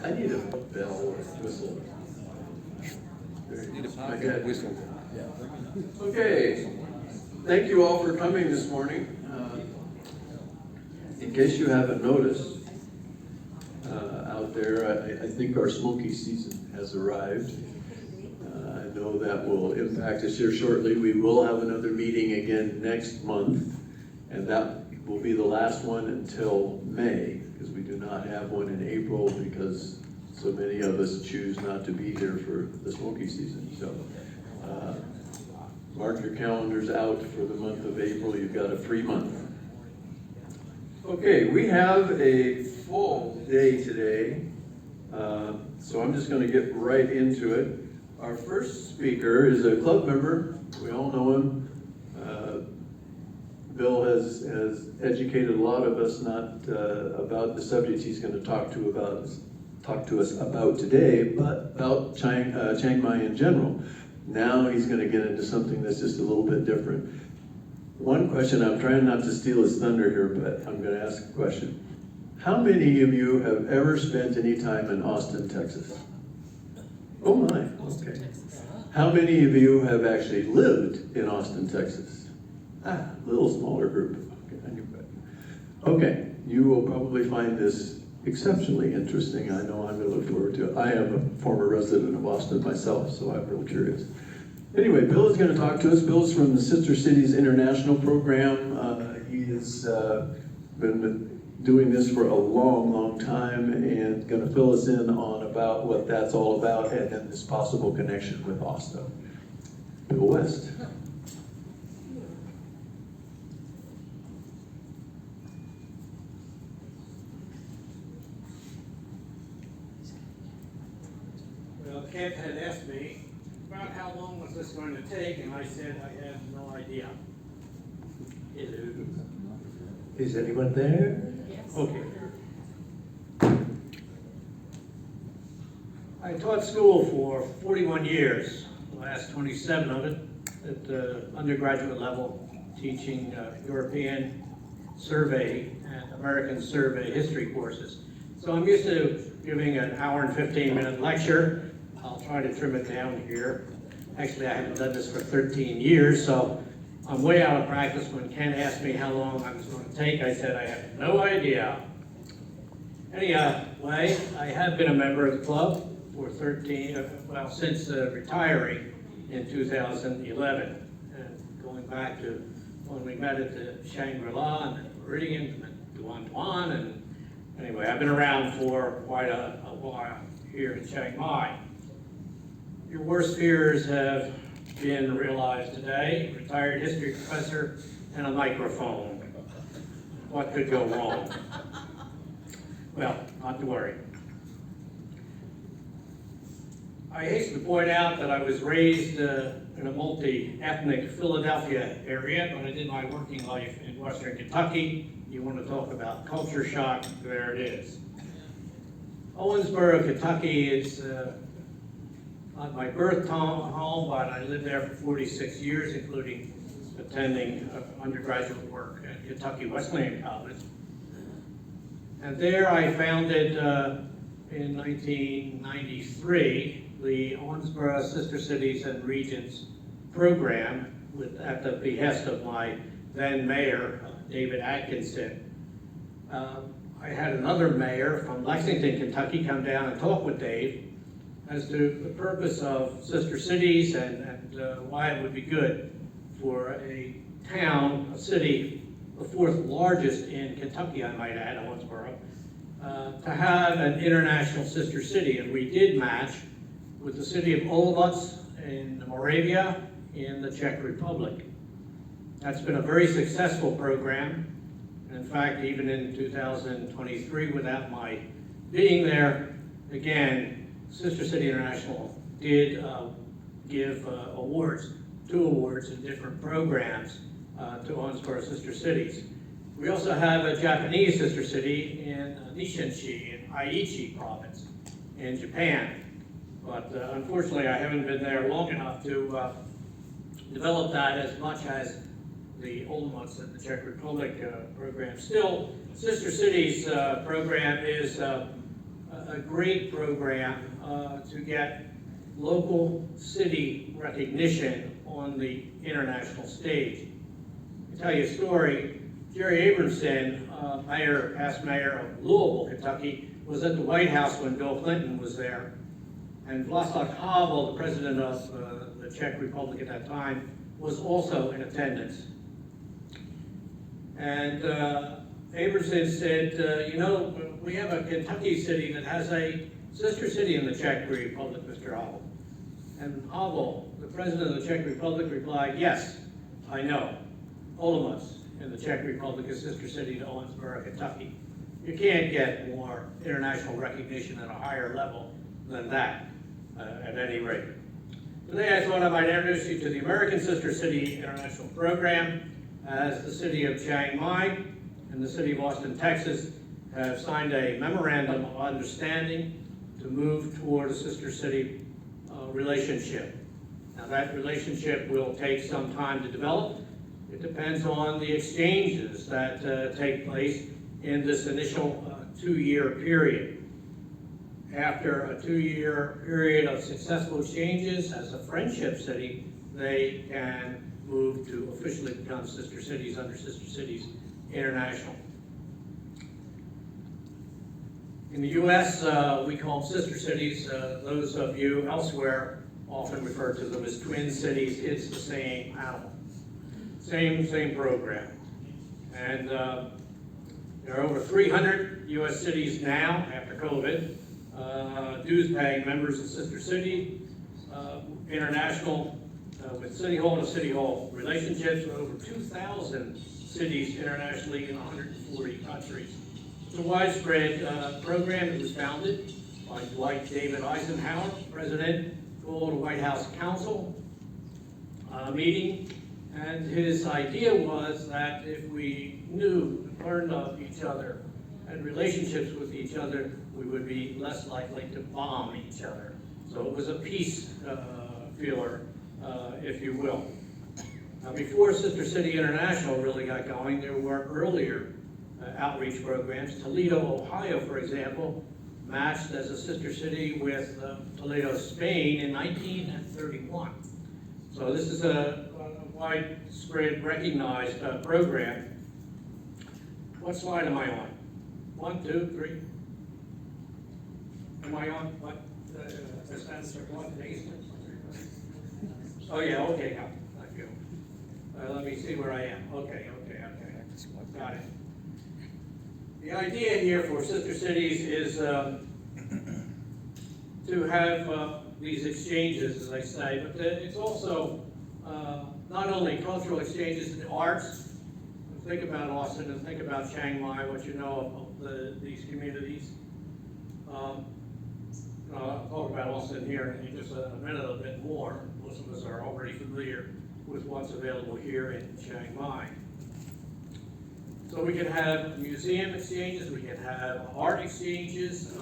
I need a bell or a whistle. Need a My pocket head. whistle. Okay, thank you all for coming this morning. In case you haven't noticed, out there, I think our smoky season has arrived. I know that will impact us here shortly. We will have another meeting again next month, and that will be the last one until May, because we do not have one in April because so many of us choose not to be here for the smoky season. So mark your calendars out for the month of April. You've got a free month. Okay, we have a full day today, so I'm just going to get right into it. Our first speaker is a club member. We all know him. Bill has educated a lot of us not about the subjects he's going to talk to us about today, but about Chiang Mai in general. Now he's going to get into something that's just a little bit different. One question, I'm trying not to steal his thunder here, but I'm going to ask a question. How many of you have ever spent any time in Austin, Texas? Oh my, okay. How many of you have actually lived in Austin, Texas? A little smaller group. Okay, you will probably find this exceptionally interesting. I know I'm going to look forward to it. I am a former resident of Austin myself, so I'm real curious. Anyway, Bill is going to talk to us. Bill's from the Sister Cities International Program. He has been doing this for a long, long time and going to fill us in on about what that's all about and then this possible connection with Austin. Bill West. Well, Kent had asked me about how long was this going to take, and I said I have no idea. Hello. Is anyone there? Yes. Okay. I taught school for 41 years, the last 27 of it at the undergraduate level, teaching European survey and American survey history courses. So I'm used to giving an hour and 15-minute lecture. I'll try to trim it down here. Actually, I haven't done this for 13 years, so I'm way out of practice. When Ken asked me how long I was going to take, I said I have no idea. Anyway, I have been a member of the club for since retiring in 2011, and going back to when we met at the Shangri-La and the Meridian, and then Duan Duan, and anyway, I've been around for quite a while here in Chiang Mai. Your worst fears have been realized today. Retired history professor and a microphone. What could go wrong? Well, not to worry. I hasten to point out that I was raised in a multi-ethnic Philadelphia area, but I did my working life in Western Kentucky. You want to talk about culture shock, there it is. Owensboro, Kentucky, it's not my birth home, but I lived there for 46 years, including attending undergraduate work at Kentucky Wesleyan College. And there I founded, in 1993, the Owensboro Sister Cities and Regions program at the behest of my then mayor, David Atkinson. I had another mayor from Lexington, Kentucky come down and talk with Dave as to the purpose of sister cities and why it would be good for a town, a city, the fourth largest in Kentucky, I might add, Owensboro, to have an international sister city. And we did match with the city of Olomouc in Moravia in the Czech Republic. That's been a very successful program. In fact, even in 2023, without my being there, again, Sister City International did give awards, 2 awards in different programs to Owensboro Sister Cities. We also have a Japanese sister city in Nishinchi in Aichi province in Japan. But unfortunately, I haven't been there long enough to develop that as much as the Olomouc and the Czech Republic program. Still, Sister Cities program is a great program to get local city recognition on the international stage. To tell you a story, Jerry Abramson, past mayor of Louisville, Kentucky, was at the White House when Bill Clinton was there. And Václav Havel, the president of the Czech Republic at that time, was also in attendance. And Abramson said, you know, we have a Kentucky city that has a sister city in the Czech Republic, Mr. Havel. And Havel, the president of the Czech Republic, replied, yes, I know. Olomouc in the Czech Republic is sister city to Owensboro, Kentucky. You can't get more international recognition at a higher level than that, at any rate. Today I thought I might introduce you to the American Sister City International Program, as the city of Chiang Mai and the city of Austin, Texas have signed a memorandum of understanding to move toward a sister city relationship. Now that relationship will take some time to develop. It depends on the exchanges that take place in this initial 2-year period. After a 2-year period of successful exchanges as a friendship city, they can move to officially become sister cities under Sister Cities International. In the U.S., we call them sister cities. Those of you elsewhere often refer to them as twin cities. It's the same animal. Same program. And there are over 300 U.S. cities now, after COVID, dues-paying members of Sister City International, with city hall to city hall relationships with over 2,000 cities internationally in 140 countries. It's a widespread program. It was founded by Dwight David Eisenhower, President, called a White House Council meeting. And his idea was that if we knew, learned of each other, had relationships with each other, we would be less likely to bomb each other. So it was a peace feeler, if you will. Now, before Sister City International really got going, there were earlier outreach programs. Toledo, Ohio, for example, matched as a sister city with Toledo, Spain in 1931. So this is a widespread recognized program. What slide am I on? 1, 2, 3. Am I on what? Oh yeah, okay, thank you. Let me see where I am. Okay. Got it. The idea here for sister cities is to have these exchanges, as I say, but it's also not only cultural exchanges in the arts. Think about Austin and think about Chiang Mai, what you know of these communities. I'll talk about Austin here in just a minute, a bit more. Most of us are already familiar with what's available here in Chiang Mai. So we can have museum exchanges, we can have art exchanges,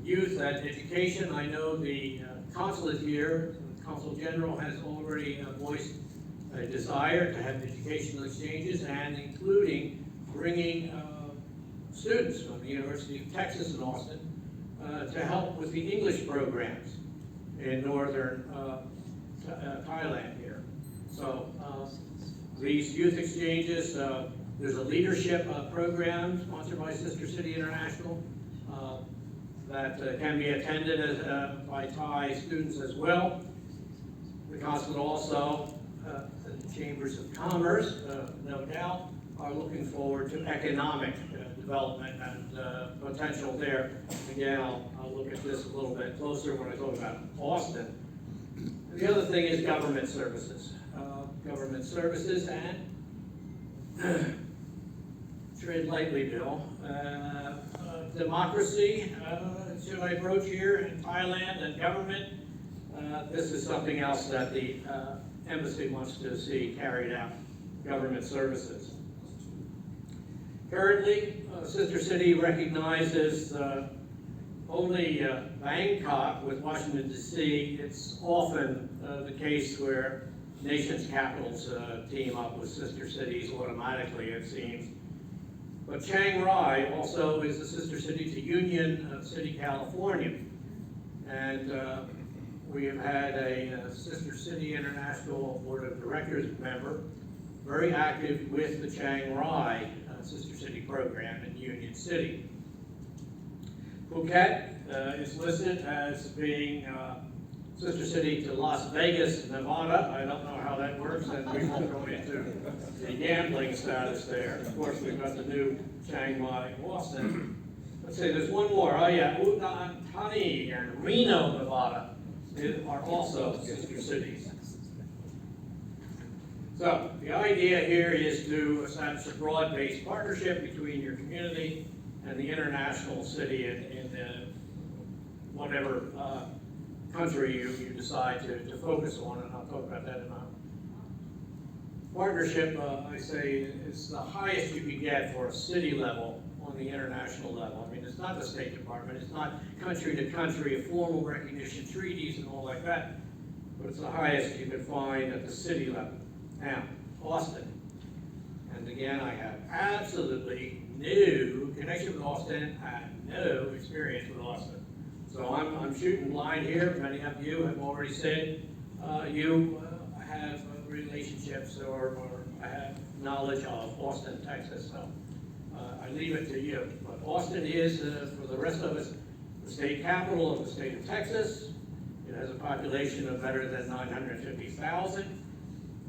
youth and education. I know the consulate here, the Consul General, has already voiced a desire to have educational exchanges, and including bringing students from the University of Texas in Austin to help with the English programs in northern Thailand here. So these youth exchanges, there's a leadership program sponsored by Sister City International that can be attended by Thai students as well. The consulate also, the Chambers of Commerce, no doubt, are looking forward to economic development and potential there. Again, I'll look at this a little bit closer when I talk about Austin. And the other thing is government services. Government services and tread lightly, Bill. Democracy, should I broach here in Thailand, and government. This is something else that the embassy wants to see carried out, government services. Currently, Sister City recognizes only Bangkok with Washington, D.C. It's often the case where nations' capitals team up with sister cities automatically, it seems. But Chiang Mai also is a sister city to Union City, California. And we have had a Sister City International Board of Directors member, very active with the Chiang Mai Sister City program in Union City. Phuket is listed as being sister city to Las Vegas, Nevada. I don't know how that works, and we won't go into the gambling status there. Of course, we've got the new Chiang Mai, Boston. Let's see, there's one more. Oh yeah, Udon Thani and Reno, Nevada are also sister cities. So the idea here is to establish a broad-based partnership between your community and the international city in whatever country you decide to focus on, and I'll talk about that in a moment. Partnership, I say, is the highest you can get for a city level on the international level. I mean, it's not the State Department, it's not country to country, formal recognition treaties and all like that, but it's the highest you can find at the city level. Now, Austin. And again, I have absolutely no connection with Austin and no experience with Austin. So I'm shooting blind here. Many of you have already said you have relationships or have knowledge of Austin, Texas. So I leave it to you. But Austin is, for the rest of us, the state capital of the state of Texas. It has a population of better than 950,000.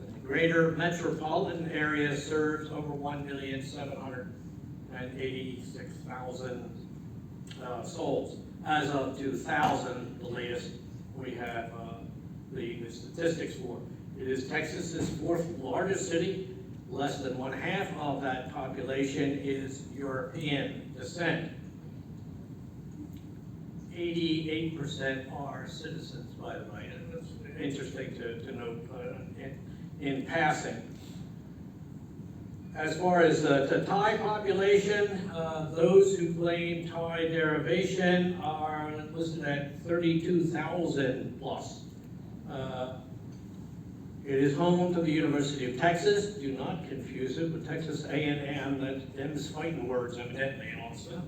The greater metropolitan area serves over 1,786,000 souls. As of 2000, the latest we have the statistics for. It is Texas's fourth largest city. Less than 1/2 of that population is European descent. 88% are citizens, by the way, and it's interesting to note in passing. As far as the Thai population, those who claim Thai derivation are listed at 32,000 plus. It is home to the University of Texas. Do not confuse it with Texas A&M. That them's fighting words, evidently, also.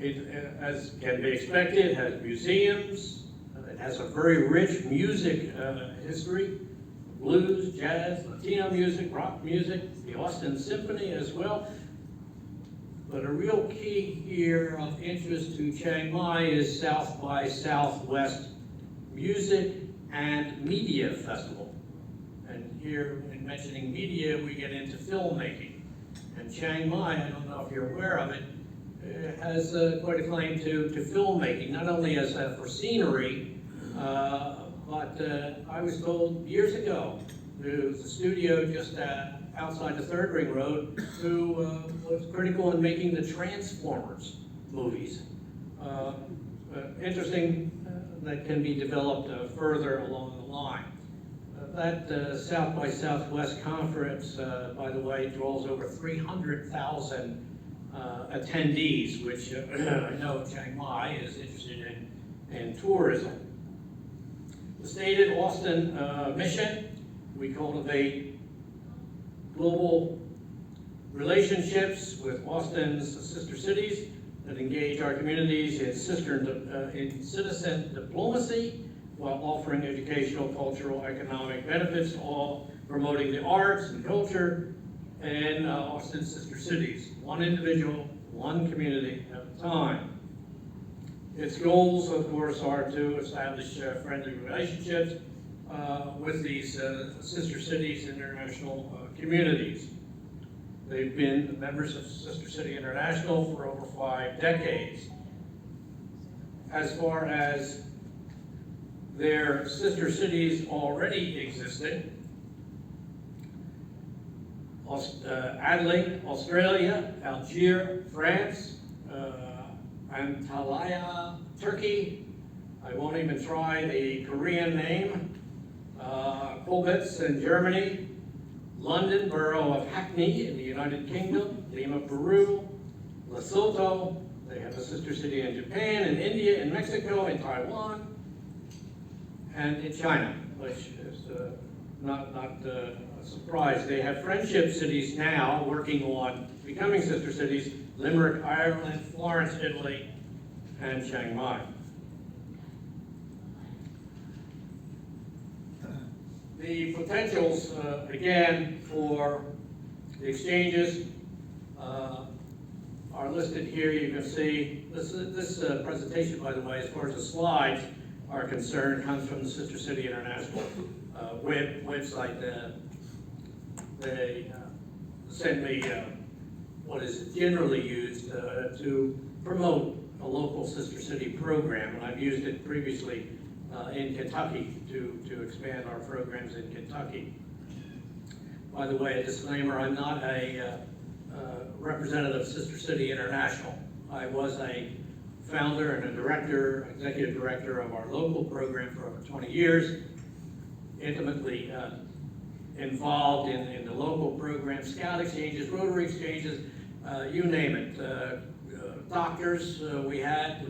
It, as can be expected, has museums. It has a very rich music history. Blues, jazz, Latino music, rock music, the Austin Symphony as well. But a real key here of interest to Chiang Mai is South by Southwest Music and Media Festival. And here, in mentioning media, we get into filmmaking. And Chiang Mai, I don't know if you're aware of it, has quite a claim to filmmaking, not only as for scenery, but I was told years ago, there was a studio just outside the Third Ring Road who was critical in making the Transformers movies. Interesting that can be developed further along the line. That South by Southwest conference, by the way, draws over 300,000 attendees, which I know Chiang Mai is interested in tourism. The stated Austin mission, we cultivate global relationships with Austin's sister cities that engage our communities in citizen diplomacy while offering educational, cultural, economic benefits, all promoting the arts and culture in Austin's sister cities, one individual, one community at a time. Its goals, of course, are to establish friendly relationships with these sister cities and international communities. They've been members of Sister City International for over 5 decades. As far as their sister cities already existing, Adelaide, Australia, Algiers, France, Antalya, Turkey. I won't even try the Korean name. Koblenz in Germany, London, borough of Hackney in the United Kingdom, Lima, Peru, Lesotho. They have a sister city in Japan, in India, in Mexico, in Taiwan, and in China, which is not surprise. They have friendship cities now working on becoming sister cities: Limerick, Ireland, Florence, Italy, and Chiang Mai. The potentials, again, for the exchanges are listed here. You can see this presentation, by the way, as far as the slides are concerned, comes from the Sister City International website. They send me what is generally used to promote a local Sister City program, and I've used it previously in Kentucky to expand our programs in Kentucky. By the way, a disclaimer, I'm not a representative of Sister City International. I was a founder and a director, executive director of our local program for over 20 years, intimately involved in the local program, scout exchanges, Rotary exchanges, you name it. Doctors we had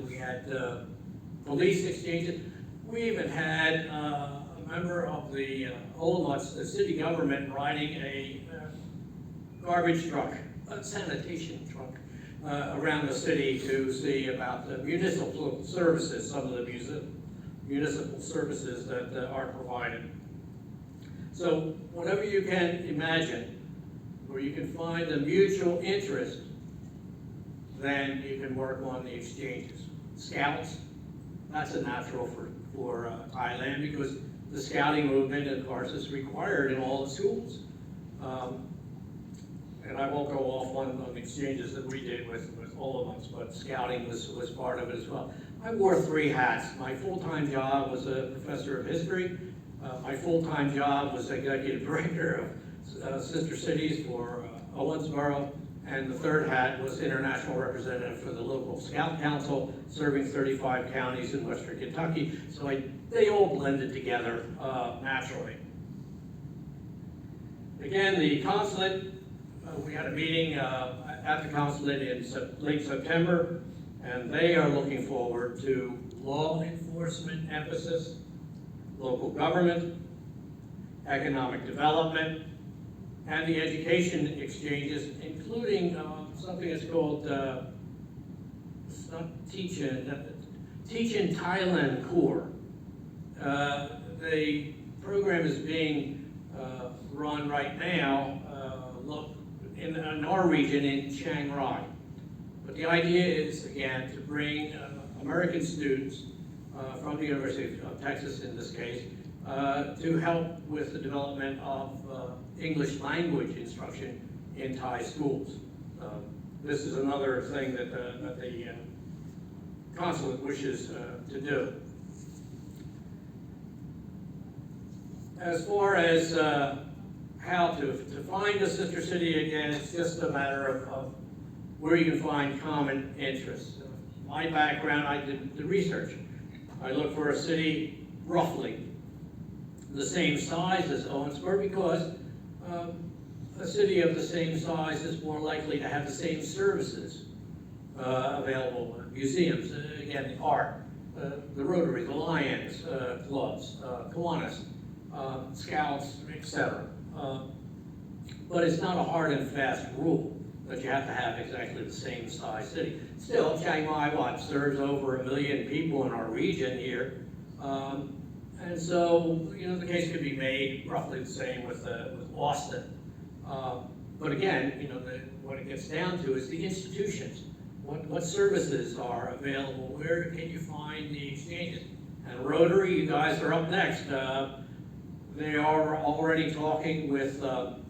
police exchanges. We even had a member of the Olmuts, the city government, riding a garbage truck, a sanitation truck, around the city to see about the municipal services, some of the municipal services that are provided. So whatever you can imagine, where you can find a mutual interest, then you can work on the exchanges. Scouts, that's a natural for Thailand, because the scouting movement, of course, is required in all the schools. And I won't go off on the exchanges that we did with all of us, but scouting was part of it as well. I wore 3 hats. My full-time job was a professor of history. My full-time job was executive director of Sister Cities for Owensboro. And the 3rd hat was international representative for the local Scout Council, serving 35 counties in Western Kentucky. So they all blended together naturally. Again, the consulate, we had a meeting at the consulate in late September, and they are looking forward to law enforcement emphasis, local government, economic development, and the education exchanges, including something that's called, it's not Teach in Thailand Corps. The program is being run right now in our region in Chiang Mai. But the idea is, again, to bring American students from the University of Texas, in this case, to help with the development of English language instruction in Thai schools. This is another thing that the consulate wishes to do. As far as how to find a sister city, again, it's just a matter of where you can find common interests. My background, I did the research. I looked for a city roughly the same size as Owensboro, because a city of the same size is more likely to have the same services available. Museums, again, the art, the Rotary, the Lions clubs, Kiwanis, Scouts, etc. But it's not a hard and fast rule that you have to have exactly the same size city. Still, Chiang Mai serves over 1 million people in our region here. And so, the case could be made roughly the same with Austin. But again, what it gets down to is the institutions. What services are available? Where can you find the exchanges? And Rotary, you guys are up next. They are already talking with an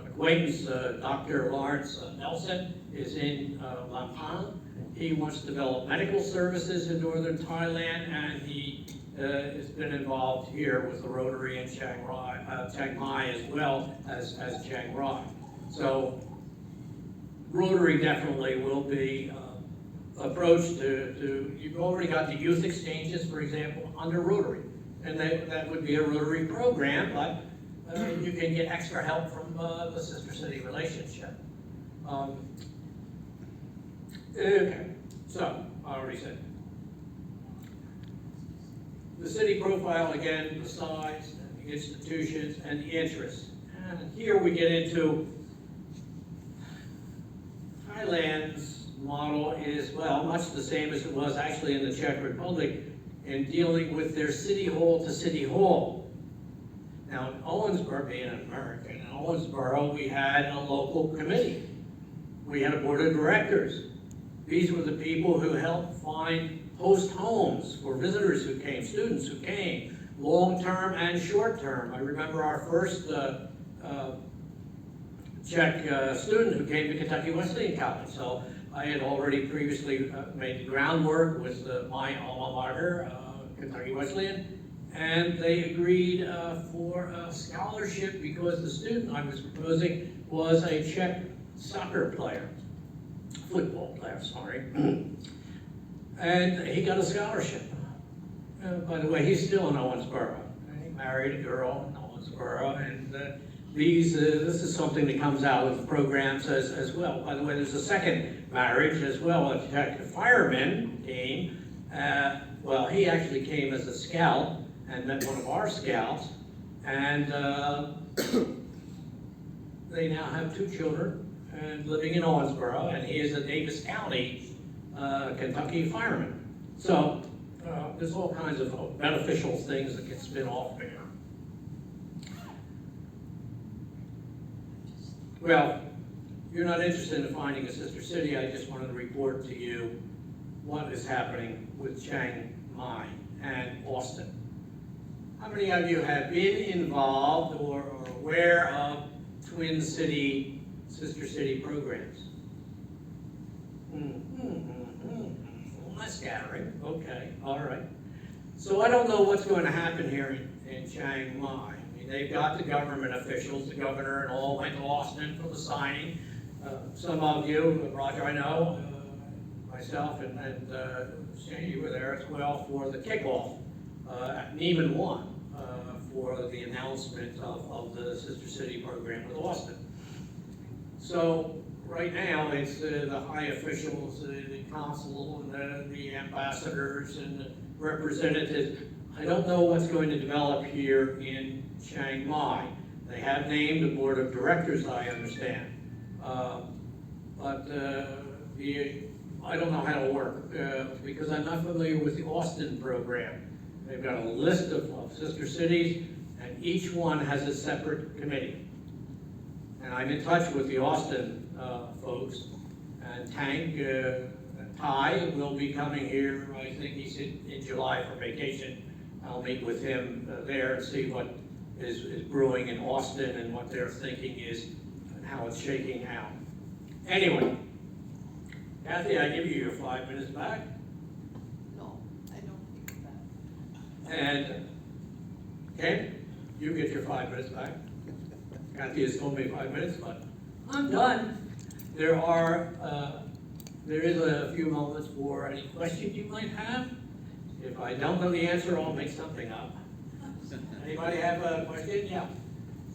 acquaintance, Dr. Lawrence Nelson, is in Lampang. He wants to develop medical services in northern Thailand, and he has been involved here with the Rotary in Chiang Mai as well as Chiang Mai. So Rotary definitely will be approached to you've already got the youth exchanges, for example, under Rotary. And that would be a Rotary program, but you can get extra help from the sister city relationship. Okay, so I already said. The city profile, again, the size, institutions, and the interests. And here we get into Thailand's model is, well, much the same as it was actually in the Czech Republic in dealing with their city hall to city hall. Now, in Owensboro, being an American, in Owensboro, we had a local committee. We had a board of directors. These were the people who helped find host homes for visitors who came, students who came, long-term and short-term. I remember our first Czech student who came to Kentucky Wesleyan College. So I had already previously made the groundwork with my alma mater, Kentucky Wesleyan, and they agreed for a scholarship because the student I was proposing was a Czech soccer player, football player, sorry. And he got a scholarship. By the way, he's still in Owensboro. He married a girl in Owensboro, and this is something that comes out of programs as well. By the way, there's a second marriage as well. A Czech fireman came. Well, he actually came as a scout and met one of our scouts, and they now have 2 children and living in Owensboro, and he is a Davis County, Kentucky fireman. So there's all kinds of beneficial things that get spin off there. Well, you're not interested in finding a sister city. I just wanted to report to you what is happening with Chiang Mai and Austin. How many of you have been involved or aware of twin city, sister city programs? Less scattering. Okay, all right. So I don't know what's going to happen here in Chiang Mai. I mean, they've got the government officials, the governor and all went to Austin for the signing. Some of you, Roger, I know, myself and Shane, you were there as well for the kickoff at Neiman 1 for the announcement of the Sister City program with Austin. So right now it's the high officials, the consul and the ambassadors and the representatives. I don't know what's going to develop here in Chiang Mai. They have named a board of directors, I understand. But I don't know how to work because I'm not familiar with the Austin program. They've got a list of sister cities, and each one has a separate committee. And I'm in touch with the Austin folks, and Ty will be coming here. I think he's in July for vacation. I'll meet with him there and see what is brewing in Austin and what their thinking is and how it's shaking out. Anyway, Kathy, I give you your 5 minutes back. No, I don't think that. And Ken, you get your 5 minutes back. Kathy has told me 5 minutes, but I'm done. There is a few moments for any questions you might have. If I don't know the answer, I'll make something up. Anybody have a question? Yeah.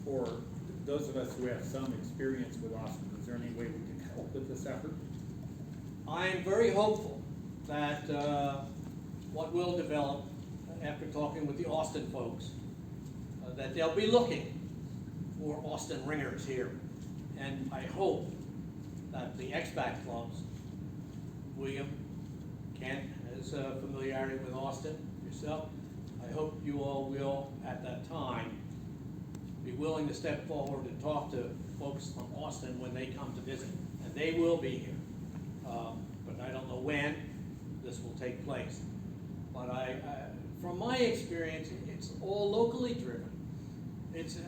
For those of us who have some experience with Austin, is there any way we can help with this effort? I am very hopeful that what will develop after talking with the Austin folks, that they'll be looking for Austin ringers here. And I hope that the expat clubs, William, Kent has familiarity with Austin, yourself. I hope you all will, at that time, be willing to step forward and talk to folks from Austin when they come to visit. And they will be here. But I don't know when this will take place. But from my experience, it's all locally driven. It's,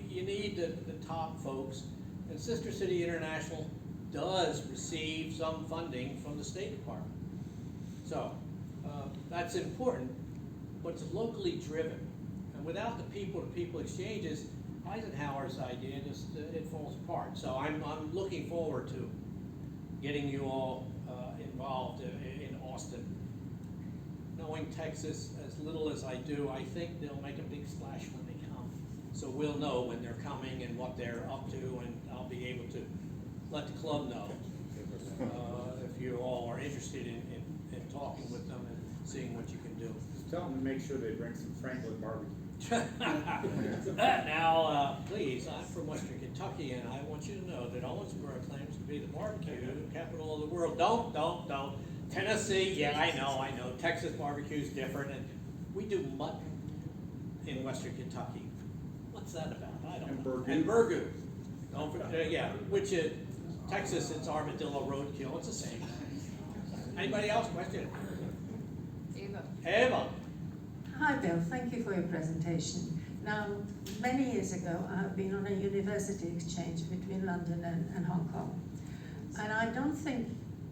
you need the top folks. And Sister City International does receive some funding from the State Department. So that's important, but it's locally driven. And without the people-to-people exchanges, Eisenhower's idea just, it falls apart. So I'm looking forward to getting you all involved in Austin. Knowing Texas as little as I do, I think they'll make a big splash when they come. So we'll know when they're coming and what they're up to, and I'll be able to let the club know if you all are interested in talking with them and seeing what you can do. Just tell them to make sure they bring some Franklin barbecue. Now, please, I'm from Western Kentucky, and I want you to know that Owensboro claims to be the barbecue capital of the world. Don't. Tennessee, yeah, I know. Texas barbecue is different, and we do mutton in Western Kentucky. What's that about? I don't And know. burgoo. And burgoo. Don't forget, yeah, which is, Texas, it's armadillo roadkill, it's the same. Anybody else question? Eva. Eva? Hi Bill, thank you for your presentation. Now, many years ago, I have been on a university exchange between London and Hong Kong. And I don't think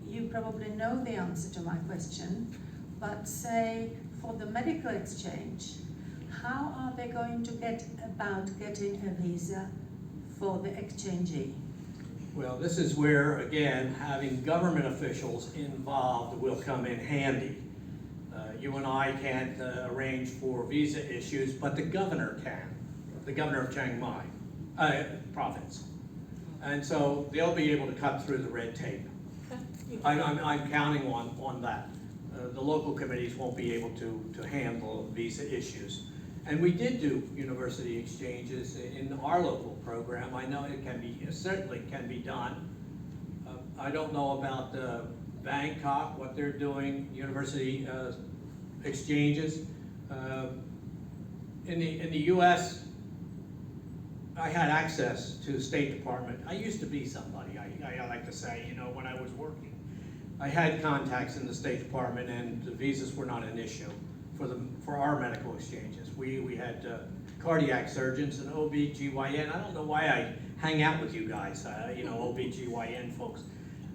you probably know the answer to my question, but say, for the medical exchange, how are they going to get about getting a visa for the exchangee? Well, this is where, again, having government officials involved will come in handy. You and I can't arrange for visa issues, but the governor can, the governor of Chiang Mai province. And so they'll be able to cut through the red tape. I'm counting on that. The local committees won't be able to handle visa issues. And we did do university exchanges in our local program. I know it can be, certainly can be done. I don't know about Bangkok, what they're doing, university exchanges. In the U.S., I had access to the State Department. I used to be somebody, I like to say, you know, when I was working. I had contacts in the State Department, and the visas were not an issue for our medical exchanges. We had cardiac surgeons and OB/GYN. I don't know why I hang out with you guys, you know, OB/GYN folks.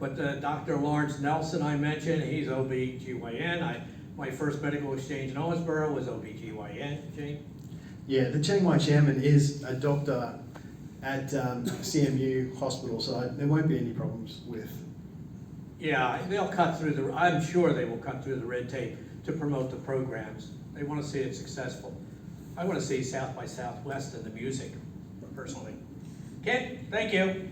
But Dr. Lawrence Nelson I mentioned, he's OB/GYN. My first medical exchange in Owensboro was OB/GYN. Jane? Yeah, the Chiang Mai chairman is a doctor at CMU Hospital, so there won't be any problems with. Yeah, they'll cut through the, I'm sure they will cut through the red tape to promote the programs. They want to see it successful. I want to see South by Southwest and the music, personally. Okay, thank you.